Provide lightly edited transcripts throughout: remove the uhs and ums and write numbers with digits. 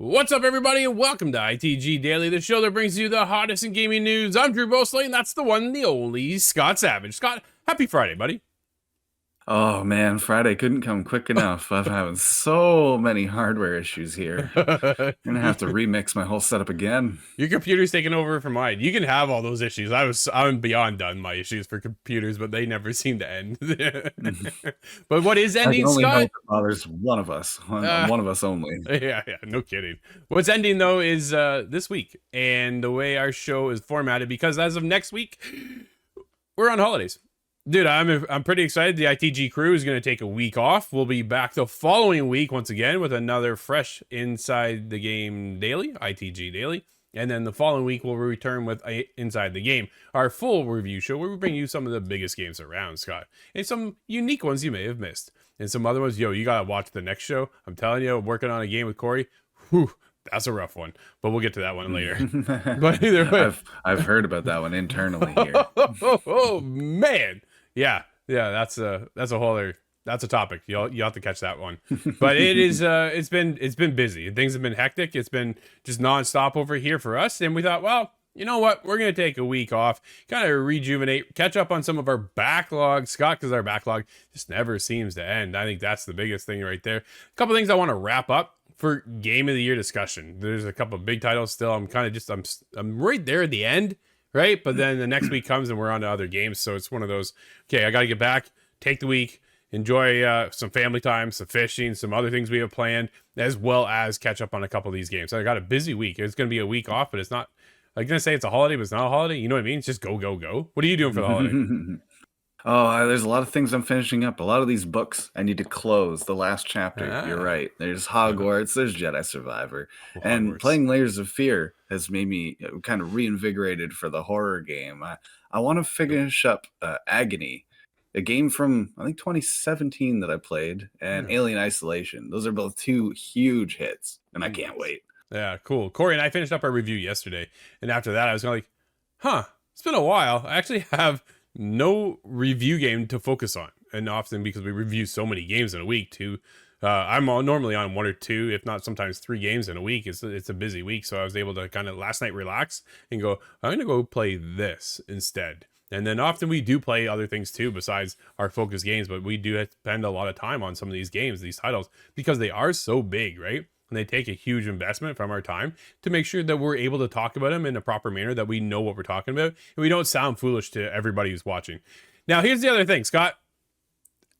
What's up, everybody, and welcome to ITG Daily, the show that brings you the hottest in gaming news. I'm Drew Bosley, and that's the one, the only Scott Savage. Scott, happy Friday, buddy. Oh man, Friday couldn't come quick enough. I'm having so many hardware issues here. I'm gonna have to remix my whole setup again. Your computer's taking over from mine. You can have all those issues. I'm beyond done my issues for computers, but they never seem to end. But what is I can ending, only Scott? hope it bothers one of us, one of us only. Yeah, no kidding. What's ending though is this week, and the way our show is formatted, because as of next week, we're on holidays. Dude, I'm pretty excited. The ITG crew is going to take a week off. We'll be back the following week once again with another fresh Inside the Game Daily, ITG Daily. And then the following week, we'll return with Inside the Game, our full review show where we bring you some of the biggest games around, Scott. And some unique ones you may have missed. And some other ones, you got to watch the next show. I'm telling you, working on a game with Corey, whew, that's a rough one. But we'll get to that one later. But either way. I've heard about that one internally here. Oh, man. Yeah, that's a whole other, that's a topic. You'll have to catch that one. But it is it's been busy. Things have been hectic. It's been just nonstop over here for us, and we thought, well, you know what? We're gonna take a week off, kind of rejuvenate, catch up on some of our backlog, Scott, because our backlog just never seems to end. I think that's the biggest thing right there. A couple things I want to wrap up for Game of the Year discussion. There's a couple of big titles still. I'm right there at the end. Right, but then the next week comes and we're on to other games, so it's one of those, okay, I got to get back, take the week, enjoy some family time, some fishing, some other things we have planned, as well as catch up on a couple of these games. So I got a busy week. It's going to be a week off, but it's not, I'm going to say it's a holiday, but it's not a holiday. You know what I mean? It's just go. What are you doing for the holiday? Oh, there's a lot of things I'm finishing up. A lot of these books I need to close. The last chapter, you're right. There's Hogwarts, there's Jedi Survivor. And playing Layers of Fear has made me kind of reinvigorated for the horror game. I want to finish up Agony, a game from, I think, 2017 that I played, and Alien Isolation. Those are both two huge hits, and I can't wait. Yeah, cool. Corey and I finished up our review yesterday, and after that I was kind of like, it's been a while. I actually have no review game to focus on, and often because we review so many games in a week too, I'm normally on one or two, if not sometimes 3 games in a week. It's a busy week, so I was able to kind of last night relax and go, I'm gonna go play this instead. And then often we do play other things too besides our focus games, but we do spend a lot of time on some of these games, these titles, because they are so big, right? And they take a huge investment from our time to make sure that we're able to talk about them in a proper manner, that we know what we're talking about, and we don't sound foolish to everybody who's watching. Now, here's the other thing, Scott.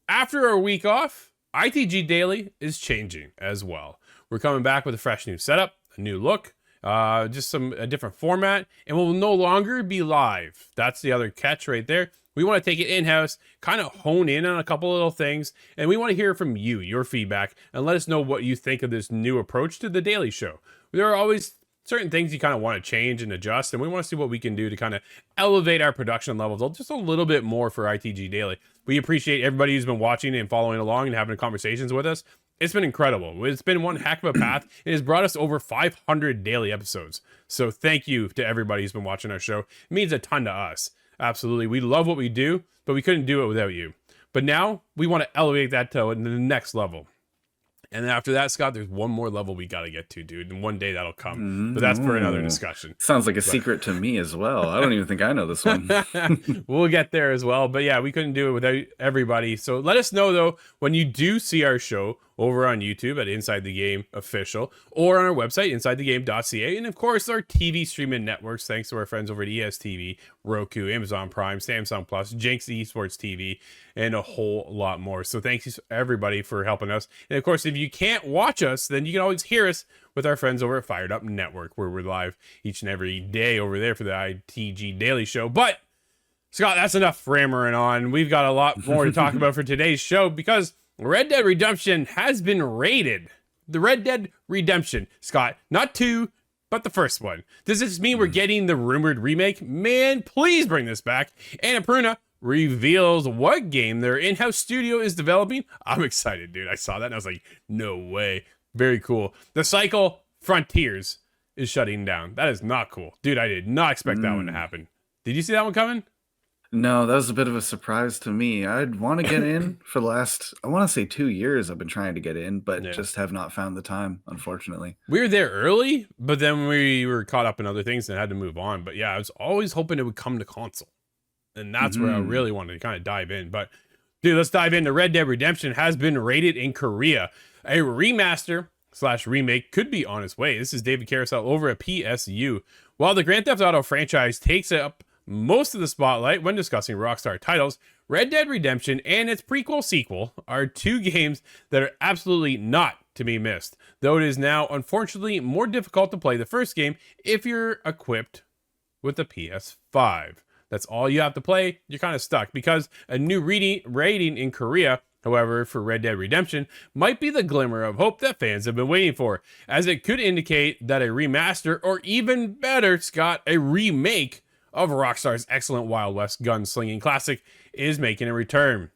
After our week off, ITG Daily is changing as well. We're coming back with a fresh new setup, a new look, just a different format, and we'll no longer be live. That's the other catch right there. We want to take it in-house, kind of hone in on a couple little things, and we want to hear from you, your feedback, and let us know what you think of this new approach to the Daily Show. There are always certain things you kind of want to change and adjust, and we want to see what we can do to kind of elevate our production levels just a little bit more for ITG Daily. We appreciate everybody who's been watching and following along and having conversations with us. It's been incredible. It's been one heck of a path. It has brought us over 500 daily episodes. So thank you to everybody who's been watching our show. It means a ton to us. Absolutely. We love what we do, but we couldn't do it without you. But now we want to elevate that to the next level. And then after that, Scott, there's one more level we got to get to, dude. And one day that'll come. But that's for another discussion. Sounds like a secret to me as well. I don't even think I know this one. We'll get there as well. But yeah, we couldn't do it without everybody. So let us know, though, when you do see our show over on YouTube at Inside the Game Official, or on our website, insidethegame.ca, and of course our TV streaming networks, thanks to our friends over at ESTV, Roku, Amazon Prime, Samsung Plus, Jinx Esports TV, and a whole lot more. So thanks everybody for helping us. And of course, if you can't watch us, then you can always hear us with our friends over at Fired Up Network, where we're live each and every day over there for the ITG Daily Show. But Scott, that's enough rammering on. We've got a lot more to talk about for today's show, because Red Dead Redemption has been raided. The Red Dead Redemption, Scott, not 2, but the first one. Does this mean we're getting the rumored remake? Man, please bring this back. Annapurna reveals what game their in-house studio is developing. I'm excited, dude. I saw that and I was like, no way. Very cool. The Cycle Frontiers is shutting down. That is not cool. Dude, I did not expect that one to happen. Did you see that one coming? No, that was a bit of a surprise to me. I'd want to get in for the last, I want to say 2 years. I've been trying to get in, but Yeah. just have not found the time, unfortunately. We were there early, but then we were caught up in other things and had to move on. But yeah, I was always hoping it would come to console. And that's where I Hmm. really wanted to kind of dive in. But dude, let's dive into Red Dead Redemption has been rated in Korea. A remaster slash remake could be on its way. This is David Carousel over at PSU. While the Grand Theft Auto franchise takes up most of the spotlight when discussing Rockstar titles, Red Dead Redemption and its prequel sequel are two games that are absolutely not to be missed, though it is now unfortunately more difficult to play the first game if you're equipped with a PS5. That's all you have to play. You're kind of stuck because a new rating in Korea, however, for Red Dead Redemption might be the glimmer of hope that fans have been waiting for, as it could indicate that a remaster, or even better, Scott, a remake of Rockstar's excellent Wild West gunslinging classic is making a return.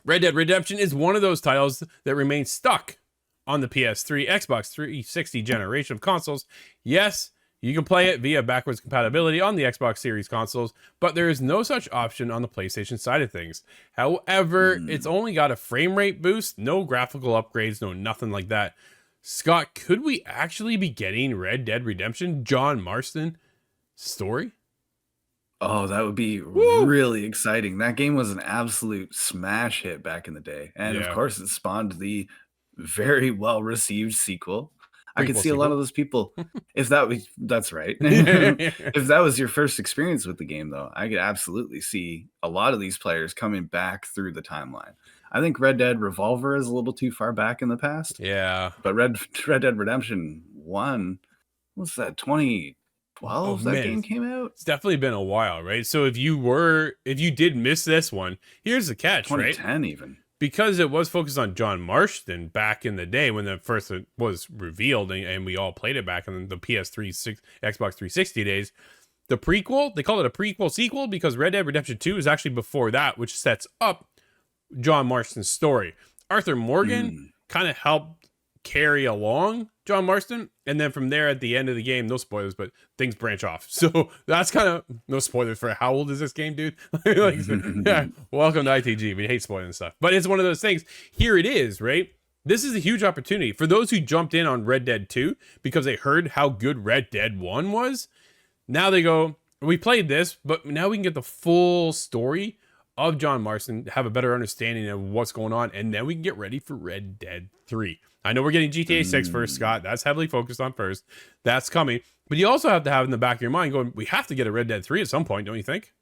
Red Dead Redemption is one of those titles that remains stuck on the PS3, Xbox 360 generation of consoles. Yes, you can play it via backwards compatibility on the Xbox Series consoles, but there is no such option on the PlayStation side of things. However, it's Hmm. only got a frame rate boost, no graphical upgrades, no nothing like that. Scott, could we actually be getting Red Dead Redemption John Marston story? Oh, that would be Woo! really exciting. That game was an absolute smash hit back in the day. And of Yeah, course, it spawned the very well received sequel. I could prequel see a lot of sequel. those people, if that was, that's right. Yeah. If that was your first experience with the game, though, I could absolutely see a lot of these players coming back through the timeline. I think Red Dead Revolver is a little too far back in the past, Yeah. but Red Dead Redemption 1, what's that, Oh 2012 that man, game came out? it's definitely been a while, right? So if you did miss this one, here's the catch, right? 2010 even. Because it was focused on John Marston back in the day when the first was revealed and we all played it back in the PS3, Xbox 360 days. The prequel, they call it a prequel sequel because Red Dead Redemption 2 is actually before that, which sets up John Marston's story. Arthur Morgan Mm. kind of helped carry along John Marston, and then from there at the end of the game, no spoilers, but things branch off. So that's kind of no spoilers for how old is this game, dude? Like, yeah, welcome to ITG. We hate spoiling stuff, but it's one of those things. Here it is, right? This is a huge opportunity for those who jumped in on Red Dead 2 because they heard how good Red Dead 1 was. Now they go, we played this, but now we can get the full story of John Marston, have a better understanding of what's going on, and then we can get ready for Red Dead 3. I know we're getting GTA 6 first, Mm. Scott. That's heavily focused on first. That's coming. But you also have to have in the back of your mind going, we have to get a Red Dead 3 at some point, don't you think?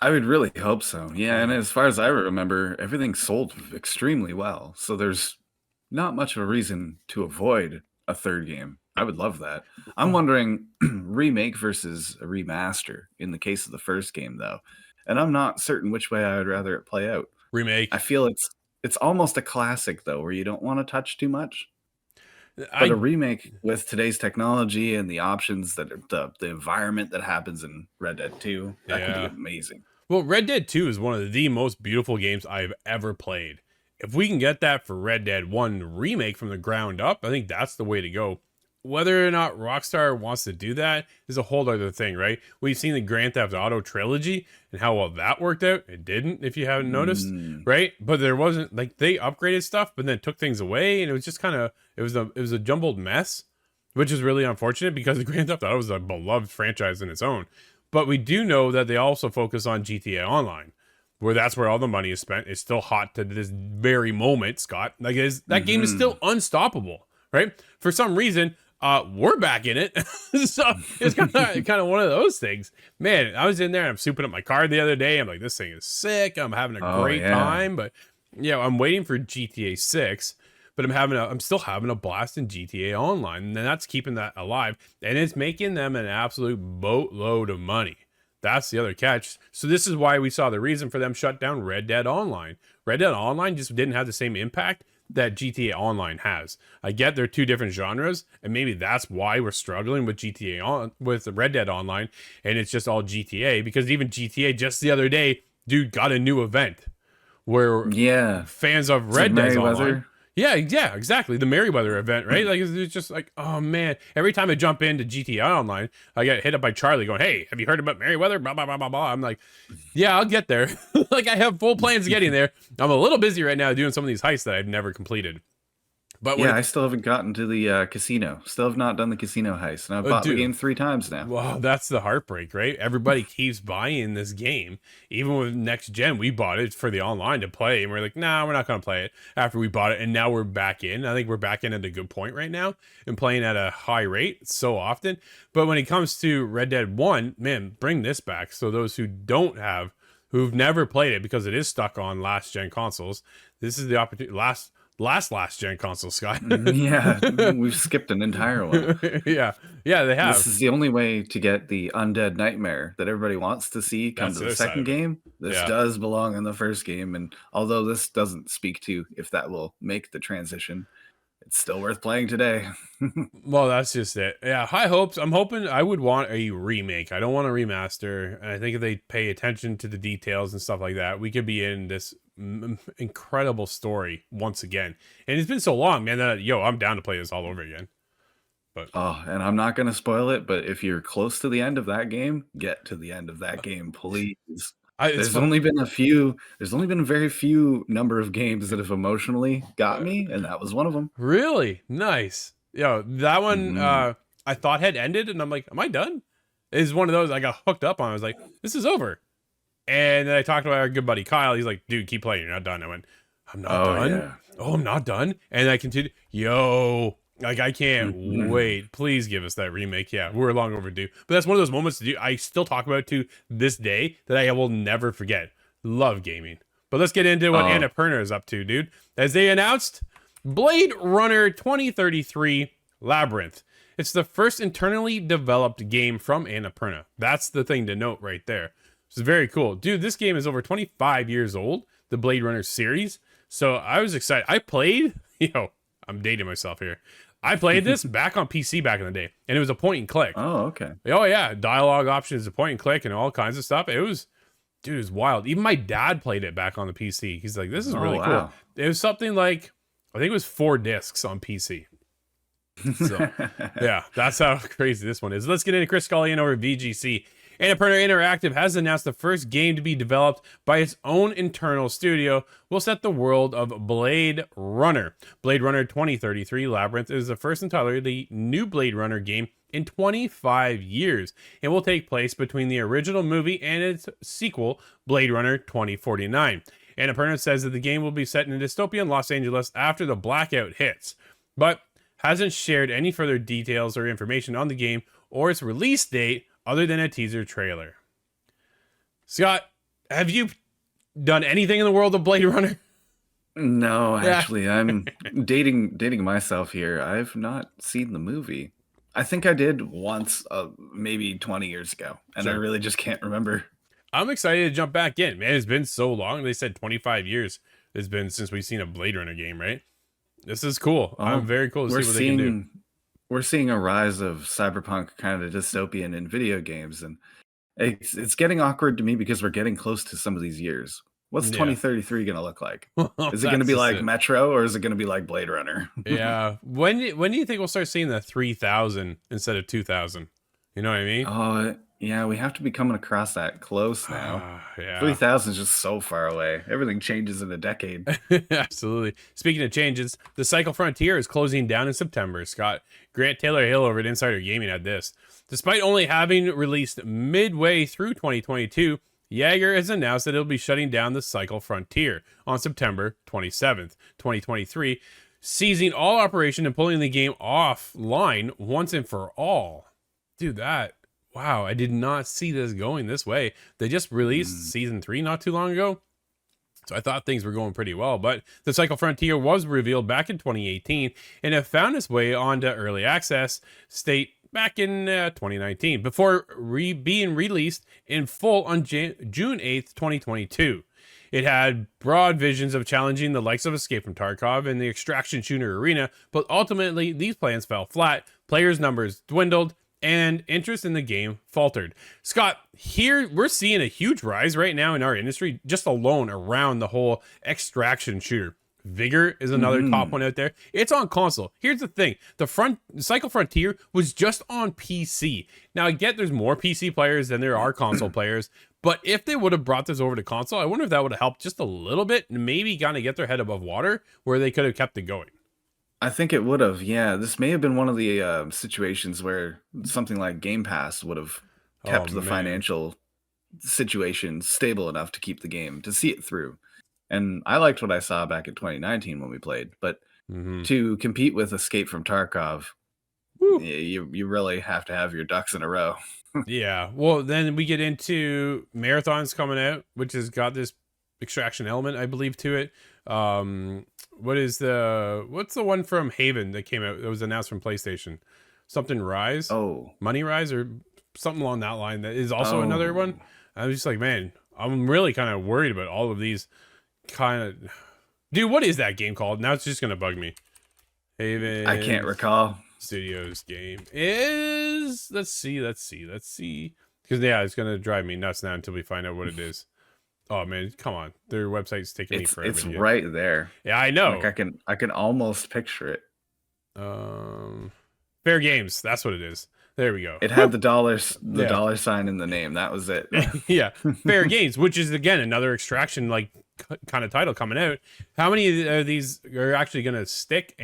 I would really hope so. Yeah, and Yeah. as far as I remember, everything sold extremely well. So there's not much of a reason to avoid a third game. I would love that. I'm Oh, wondering remake versus a remaster in the case of the first game though. And I'm not certain which way I would rather it play out. I remake. feel it's almost a classic though, where you don't want to touch too much. But a I remake with today's technology and the options that the environment that happens in Red Dead 2, that could be yeah. amazing. Well, Red Dead 2 is one of the most beautiful games I've ever played. If we can get that for Red Dead 1 remake from the ground up, I think that's the way to go. Whether or not Rockstar wants to do that is a whole other thing, right? We've seen the Grand Theft Auto trilogy and how well that worked out. It didn't, if you haven't noticed, Mm. right? But there wasn't like they upgraded stuff, but then took things away, and it was just kind of it was a jumbled mess, which is really unfortunate because the Grand Theft Auto was a beloved franchise in its own. But we do know that they also focus on GTA Online, where that's where all the money is spent. It's still hot to this very moment, Scott. Like that game is still Mhm. unstoppable, right? For some reason, we're back in it. So it's kind of one of those things. Man, I was in there and I'm souping up my car the other day. I'm like, this thing is sick. I'm having a Oh, great yeah. time. But I'm waiting for GTA 6, but I'm still having a blast in GTA Online. And that's keeping that alive. And it's making them an absolute boatload of money. That's the other catch. So this is why we saw the reason for them shut down Red Dead Online. Red Dead Online just didn't have the same impact that GTA Online has. I get they're two different genres, and maybe that's why we're struggling with with Red Dead Online, and it's just all GTA because even GTA just the other day, dude, got a new event where Yeah. fans of Is it Red Dead's online, Merryweather? Yeah, yeah, exactly. The Merryweather event, right? Like it's just like, oh man. Every time I jump into GTI online, I get hit up by Charlie going, "Hey, have you heard about Merryweather?" Blah blah blah blah blah. I'm like, yeah, I'll get there. Like I have full plans getting there. I'm a little busy right now doing some of these heists that I've never completed. But when Yeah, it, I still haven't gotten to the casino. Still have not done the casino heist, and I've bought the dude, game 3 times now. well, that's the heartbreak, right? Everybody keeps buying this game. Even with next gen, we bought it for the online to play, and we're like, nah, we're not gonna play it after we bought it, and now we're back in. I think we're back in at a good point right now and playing at a high rate so often. But when it comes to Red Dead 1, man, bring this back. So those who don't have, who've never played it because it is stuck on last gen consoles, this is the opportunity. Last gen console, Scott. Yeah, we've skipped an entire one. Yeah, yeah, they This have. is the only way to get the undead nightmare that everybody wants to see come That's to their the side second of it. game. This Yeah. does belong in the first game, and although this doesn't speak to if that will make the transition, it's still worth playing today. Well, that's just it. Yeah, high hopes. I'm hoping I would want a remake. I don't want a remaster. And I think if they pay attention to the details and stuff like that, we could be in this incredible story once again. And it's been so long, man, that I'm down to play this all over again. But Oh, and I'm not going to spoil it, but if you're close to the end of that game, get to the end of that game, please. it's There's fun. only been a few, there's only been a very few number of games that have emotionally got me, and that was one of them. Really nice. That one Mhm. I thought had ended, and I'm like, am I done? It's one of those I got hooked up on. I was like, this is over. And then I talked to our good buddy Kyle. He's like, dude, keep playing. You're not done. I went, I'm not Oh, done. yeah. Oh, I'm not done. And I continued, like, I can't wait. Please give us that remake. Yeah, we're long overdue. But that's one of those moments I still talk about to this day that I will never forget. Love gaming. But let's get into what Oh, Annapurna is up to, dude. As they announced, Blade Runner 2033 Labyrinth. It's the first internally developed game from Annapurna. That's the thing to note right there. It's very cool. Dude, this game is over 25 years old, the Blade Runner series. So I was excited. I played, I'm dating myself here. I played this back on PC back in the day, and it was a point and click. oh, okay. Oh, yeah. Dialogue options, a point and click, and all kinds of stuff. It was wild. Even my dad played it back on the PC. He's like, this is Oh, really cool. wow. It was something like, I think it was 4 discs on PC. So, yeah, that's how crazy this one is. Let's get into Chris Scullion over VGC. Annapurna Interactive has announced the first game to be developed by its own internal studio will set the world of Blade Runner. Blade Runner 2033 Labyrinth is the first entirely new Blade Runner game in 25 years and will take place between the original movie and its sequel, Blade Runner 2049. Annapurna says that the game will be set in a dystopian Los Angeles after the blackout hits, but hasn't shared any further details or information on the game or its release date other than a teaser trailer. Scott, have you done anything in the world of Blade Runner? No, Yeah. actually, I'm dating myself here. I've not seen the movie. I think I did once, maybe 20 years ago, and I Sure. really just can't remember. I'm excited to jump back in. Man, it's been so long. They said 25 years it's been since we've seen a Blade Runner game, right? This is cool. Oh, I'm very cool to see what they can do. we're seeing a rise of cyberpunk kind of dystopian in video games, and it's getting awkward to me because we're getting close to some of these years. What's Yeah. 2033 going to look like? Is it going to That's be just like it. Metro, or is it going to be like Blade Runner? Yeah. When do you think we'll start seeing the 3000 instead of 2000? You know what I mean? Oh, yeah, we have to be coming across that close now. Yeah. 3000 is just so far away. Everything changes in a decade. Absolutely. Speaking of changes, the Cycle Frontier is closing down in September. Scott Grant Taylor Hill over at Insider Gaming had this. Despite only having released midway through 2022, Jaeger has announced that it'll be shutting down the Cycle Frontier on September 27th, 2023, seizing all operation and pulling the game offline once and for all. Dude, wow, I did not see this going this way. They just released season 3 not too long ago. So I thought things were going pretty well, but the Cycle Frontier was revealed back in 2018 and have found its way onto early access state back in 2019 before being released in full on June 8th, 2022. It had broad visions of challenging the likes of Escape from Tarkov and the extraction shooter arena, but ultimately these plans fell flat, players' numbers dwindled, and interest in the game faltered. Scott, here we're seeing a huge rise right now in our industry, just alone around the whole extraction shooter. Vigor is another top one out there. It's on console. Here's the thing. The Cycle Frontier was just on PC. Now, I get there's more PC players than there are console players, but if they would have brought this over to console, I wonder if that would have helped just a little bit and maybe kind of get their head above water where they could have kept it going. I think it would have. Yeah, this may have been one of the situations where something like Game Pass would have kept the financial situation stable enough to keep the game, to see it through. And I liked what I saw back in 2019 when we played, but to compete with Escape from Tarkov, you really have to have your ducks in a row. Yeah. Well, then we get into Marathon's coming out, which has got this extraction element, I believe, to it. What's the one from Haven that came out that was announced from PlayStation? Something Rise? Oh. Money Rise or something along that line that is also another one. I was just like, man, I'm really kind of worried about all of these dude, what is that game called? Now it's just gonna bug me. Haven. I can't recall. Studios game is let's see because yeah, it's gonna drive me nuts now until we find out what it is. Oh man, come on, their website's taking me forever. It's right there. Yeah, I know. Like I can almost picture it. Fair Games, that's what it is. There we go. It had the dollar sign in the name. That was it. Yeah, Fair Games, which is again another extraction like kind of title coming out. How many of these are actually going to stick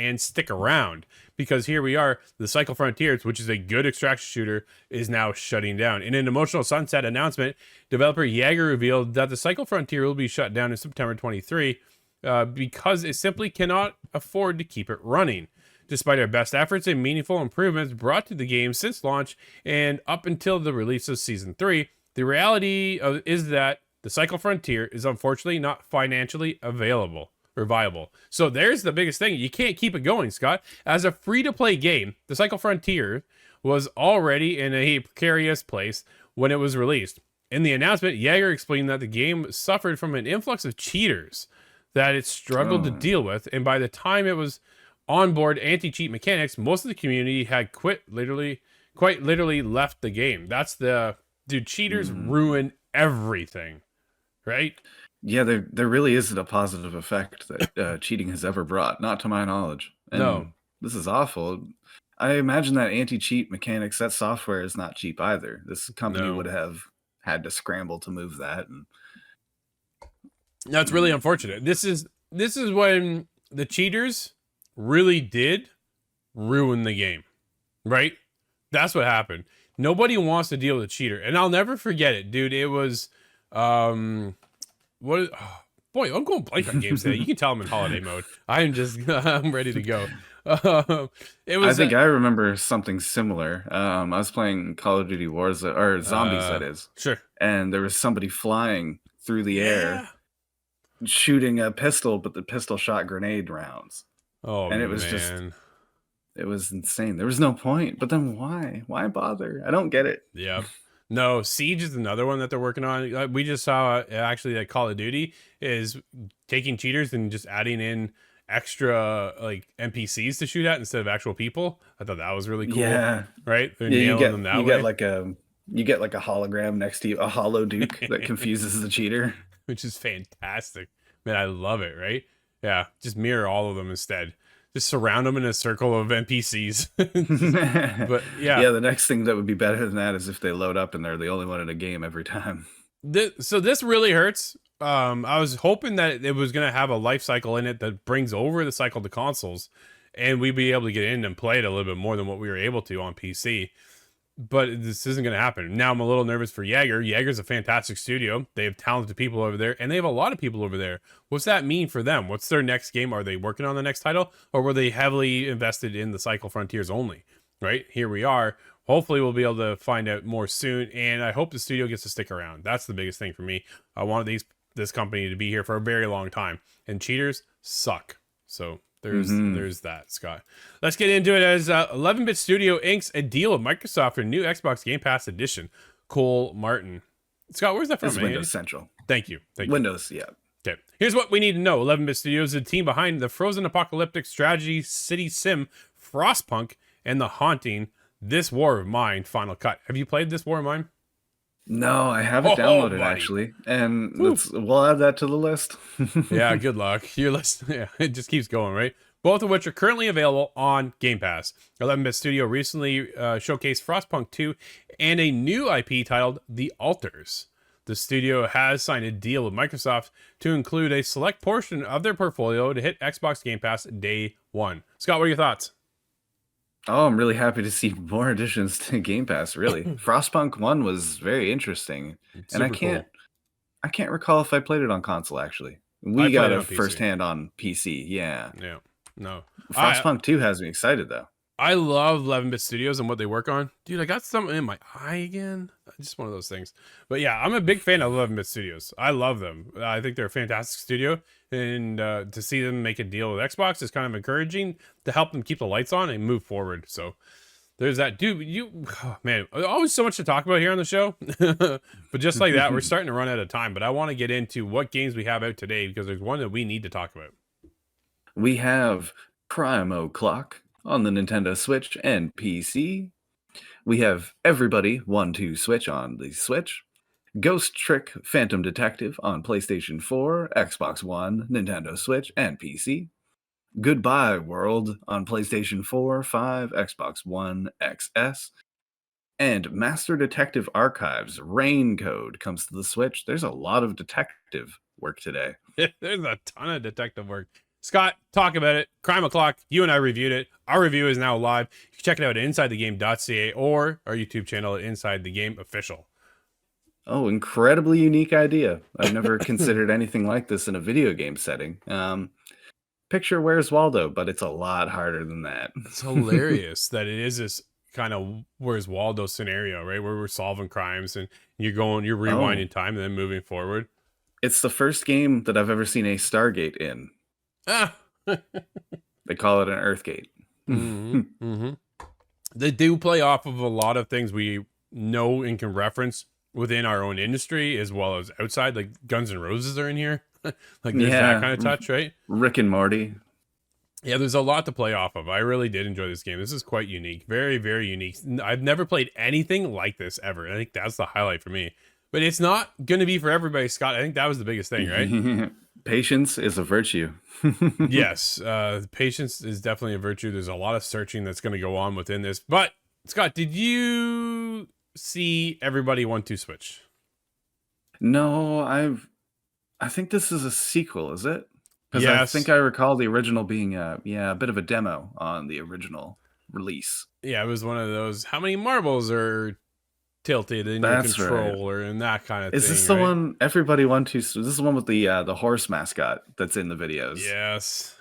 around? Because here we are, the Cycle Frontiers, which is a good extraction shooter, is now shutting down. In an emotional sunset announcement, developer Jaeger revealed that the Cycle Frontier will be shut down in September 23 because it simply cannot afford to keep it running. Despite our best efforts and meaningful improvements brought to the game since launch and up until the release of Season 3, the reality is that the Cycle Frontier is unfortunately not financially available or viable. So there's the biggest thing. You can't keep it going, Scott. As a free-to-play game, the Cycle Frontier was already in a precarious place when it was released. In the announcement, Jaeger explained that the game suffered from an influx of cheaters that it struggled to deal with, and by the time it was onboard anti-cheat mechanics, most of the community had quite literally left the game. That's cheaters ruin everything, right? Yeah, there really isn't a positive effect that cheating has ever brought, not to my knowledge. And no, this is awful. I imagine that anti-cheat mechanics, that software is not cheap either. This company would have had to scramble to move that, and that's really unfortunate. This is when the cheaters really did ruin the game, right? That's what happened. Nobody wants to deal with a cheater, and I'll never forget it, dude. It was I'm going blank on games today. You can tell I'm in holiday mode. I'm ready to go. I think I remember something similar. I was playing Call of Duty Wars or Zombies, that is. Sure. And there was somebody flying through the air, shooting a pistol, but the pistol shot grenade rounds. Oh, and it was it was insane. There was no point. But then why? Why bother? I don't get it. Yeah. No, Siege is another one that they're working on. We just saw actually that Call of Duty is taking cheaters and just adding in extra like NPCs to shoot at instead of actual people. I thought that was really cool. Yeah. Right? They're nailing them that way. You get like a hologram next to you, a hollow Duke that confuses the cheater. Which is fantastic. Man, I love it, right? Yeah, just mirror all of them instead. Just surround them in a circle of NPCs. But yeah. Yeah, the next thing that would be better than that is if they load up and they're the only one in a game every time. So this really hurts. I was hoping that it was going to have a life cycle in it that brings over the cycle to consoles and we'd be able to get in and play it a little bit more than what we were able to on PC. But this isn't going to happen. Now I'm a little nervous for Jaeger. Jaeger's a fantastic studio. They have talented people over there, and they have a lot of people over there. What's that mean for them? What's their next game? Are they working on the next title, or were they heavily invested in the Cycle Frontiers only? Right? Here we are. Hopefully we'll be able to find out more soon, and I hope the studio gets to stick around. That's the biggest thing for me. I want this company to be here for a very long time, and cheaters suck. So there's that, Scott. Let's get into it as 11-Bit Studio inks a deal with Microsoft for a new Xbox Game Pass edition. Cole Martin. Scott, where's that from? It's Windows Central. Thank you. Windows, yeah. Okay. Here's what we need to know. 11-Bit Studios is the team behind the frozen apocalyptic strategy city sim Frostpunk and the haunting This War of Mine Final Cut. Have you played This War of Mine? No, I have it Oh, downloaded buddy. actually, and Whew. we'll add that to the list. Yeah, good luck. Your list, yeah, it just keeps going, right? Both of which are currently available on Game Pass. 11-Bit Studio recently showcased Frostpunk 2 and a new IP titled The Alters. The studio has signed a deal with Microsoft to include a select portion of their portfolio to hit Xbox Game Pass day one. Scott, what are your thoughts? Oh, I'm really happy to see more additions to Game Pass, really. Frostpunk 1 was very interesting, and Super cool. I can't recall if I played it on console actually. I We played got it a on PC. firsthand on PC, yeah. Yeah. No. I Frostpunk 2 has me excited though. I love 11-Bit Studios and what they work on. Dude, I got something in my eye again. Just one of those things. But yeah, I'm a big fan of 11-Bit Studios. I love them. I think they're a fantastic studio. And to see them make a deal with Xbox is kind of encouraging to help them keep the lights on and move forward. So there's that. Dude, oh, man, always so much to talk about here on the show. But just like that, we're starting to run out of time. But I want to get into what games we have out today because there's one that we need to talk about. We have Crime O'Clock on the Nintendo Switch and PC. We have Everybody 1-2 Switch on the Switch. Ghost Trick Phantom Detective on PlayStation 4, Xbox One, Nintendo Switch, and PC. Goodbye World on PlayStation 4, 5, Xbox One, XS. And Master Detective Archives Rain Code comes to the Switch. There's a lot of detective work today. There's a ton of detective work. Scott, talk about it. Crime O'Clock, you and I reviewed it. Our review is now live. You can check it out at InsideTheGame.ca or our YouTube channel at Inside the Game Official. Oh, incredibly unique idea. I've never considered anything like this in a video game setting. Picture Where's Waldo, but it's a lot harder than that. It's hilarious that it is this kind of Where's Waldo scenario, right? Where we're solving crimes and you're rewinding time and then moving forward. It's the first game that I've ever seen a Stargate in. Ah. They call it an Earthgate. They do play off of a lot of things we know and can reference within our own industry as well as outside. Like Guns N' Roses are in here. Like there's that kind of touch, right? Rick and Morty. Yeah, there's a lot to play off of. I really did enjoy this game. This is quite unique. Very, very unique. I've never played anything like this ever. I think that's the highlight for me. But it's not going to be for everybody, Scott. I think that was the biggest thing, right? Patience is a virtue. Yes, patience is definitely a virtue. There's a lot of searching that's going to go on within this. But, Scott, did you see Everybody 1-2 Switch? No, I think this is a sequel, is it? Because Yes. I think I recall the original being a bit of a demo on the original release. Yeah, it was one of those, how many marbles are tilted in your controller and that kind of thing. Is this the one Everybody 1-2? This is the one with the horse mascot that's in the videos. Yes.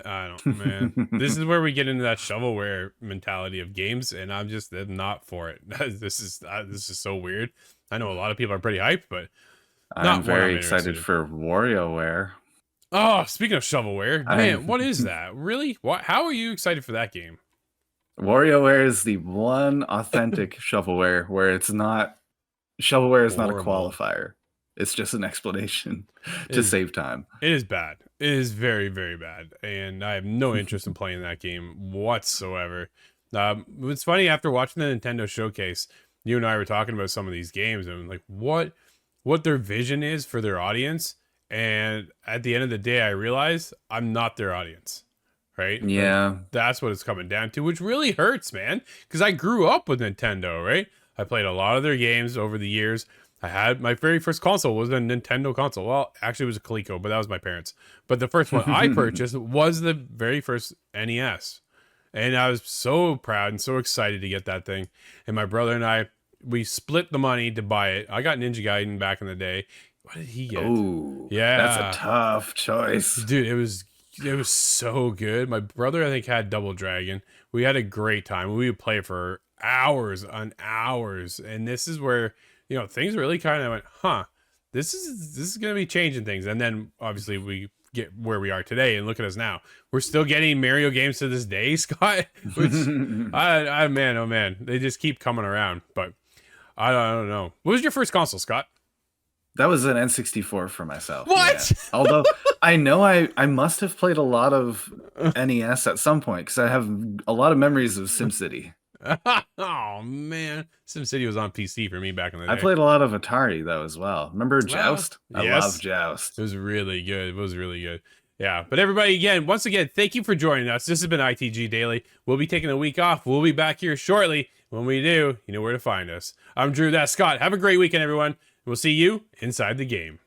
I don't, man. This is where we get into that shovelware mentality of games, and I'm not for it. This is so weird. I know a lot of people are pretty hyped, but I'm very excited for WarioWare. Oh, speaking of shovelware, man, what is that? Really? What? How are you excited for that game? WarioWare is the one authentic shovelware where it's not shovelware is not a qualifier. It's just an explanation to save time. It is bad. It is very, very bad, and I have no interest in playing that game whatsoever. It's funny, after watching the Nintendo showcase, you and I were talking about some of these games and like what their vision is for their audience. And at the end of the day, I realized I'm not their audience, right? Yeah. Like, that's what it's coming down to, which really hurts, man. Because I grew up with Nintendo, right? I played a lot of their games over the years. I had my very first console was a Nintendo console. Well, actually, it was a Coleco, but that was my parents. But the first one I purchased was the very first NES. And I was so proud and so excited to get that thing. And my brother and I, we split the money to buy it. I got Ninja Gaiden back in the day. What did he get? Oh, yeah, that's a tough choice, dude. It was so good. My brother, I think, had Double Dragon. We had a great time. We would play for hours on hours, and this is where things really kind of went, huh? This is gonna be changing things. And then obviously we get where we are today, and look at us now. We're still getting Mario games to this day, Scott. Which, man, oh man, they just keep coming around. But I don't know. What was your first console, Scott? That was an N64 for myself. What? Yeah. Although I know I must have played a lot of NES at some point because I have a lot of memories of SimCity. Oh man, SimCity was on PC for me back in the day. I played a lot of Atari though as well. Remember Joust? I love Yes, Joust. it was really good. It was really good. Yeah, but everybody, once again, thank you for joining us. This has been ITG Daily. We'll be taking a week off. We'll be back here shortly. When we do, you know where to find us. I'm Drew. That's Scott. Have a great weekend, everyone. We'll see you inside the game.